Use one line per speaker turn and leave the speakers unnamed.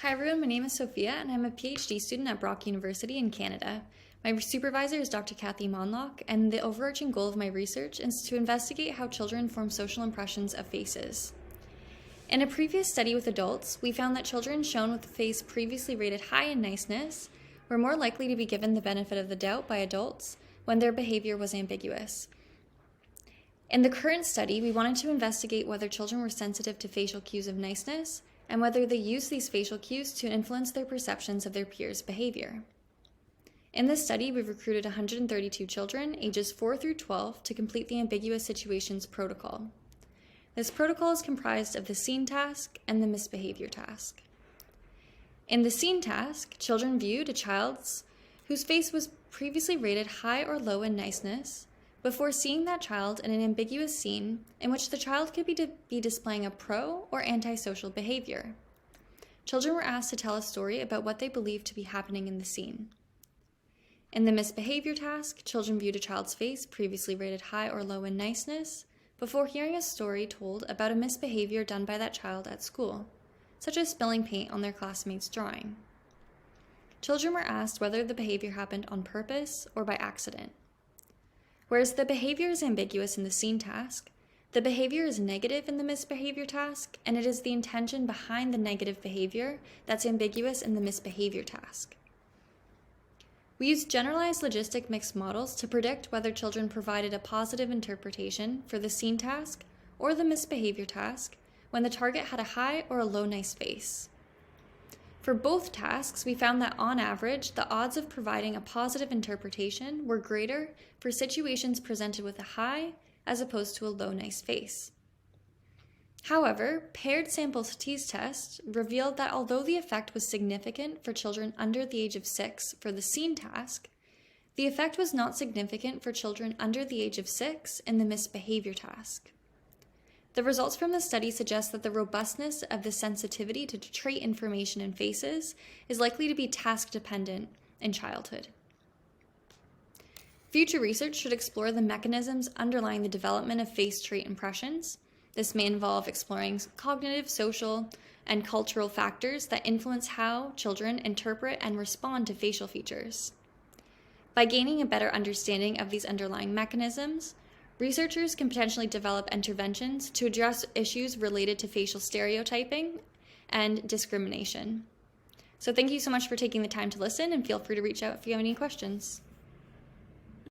Hi everyone, my name is Sophia and I'm a PhD student at Brock University in Canada. My supervisor is Dr. Kathy Monlock, and the overarching goal of my research is to investigate how children form social impressions of faces. In a previous study with adults, we found that children shown with a face previously rated high in niceness were more likely to be given the benefit of the doubt by adults when their behavior was ambiguous. In the current study, we wanted to investigate whether children were sensitive to facial cues of niceness and whether they use these facial cues to influence their perceptions of their peers' behavior. In this study, we've recruited 132 children, ages 4 through 12, to complete the ambiguous situations protocol. This protocol is comprised of the scene task and the misbehavior task. In the scene task, children viewed a child's whose face was previously rated high or low in niceness before seeing that child in an ambiguous scene in which the child could be displaying a pro or antisocial behavior. Children were asked to tell a story about what they believed to be happening in the scene. In the misbehavior task, children viewed a child's face previously rated high or low in niceness before hearing a story told about a misbehavior done by that child at school, such as spilling paint on their classmate's drawing. Children were asked whether the behavior happened on purpose or by accident. Whereas the behavior is ambiguous in the scene task, the behavior is negative in the misbehavior task, and it is the intention behind the negative behavior that's ambiguous in the misbehavior task. We used generalized logistic mixed models to predict whether children provided a positive interpretation for the scene task or the misbehavior task when the target had a high or a low nice face. For both tasks, we found that on average, the odds of providing a positive interpretation were greater for situations presented with a high as opposed to a low nice face. However, paired sample t-tests revealed that although the effect was significant for children under the age of 6 for the scene task, the effect was not significant for children under the age of 6 in the misbehavior task. The results from the study suggest that the robustness of the sensitivity to trait information in faces is likely to be task-dependent in childhood. Future research should explore the mechanisms underlying the development of face trait impressions. This may involve exploring cognitive, social, and cultural factors that influence how children interpret and respond to facial features. By gaining a better understanding of these underlying mechanisms, researchers can potentially develop interventions to address issues related to facial stereotyping and discrimination. So thank you so much for taking the time to listen, and feel free to reach out if you have any questions.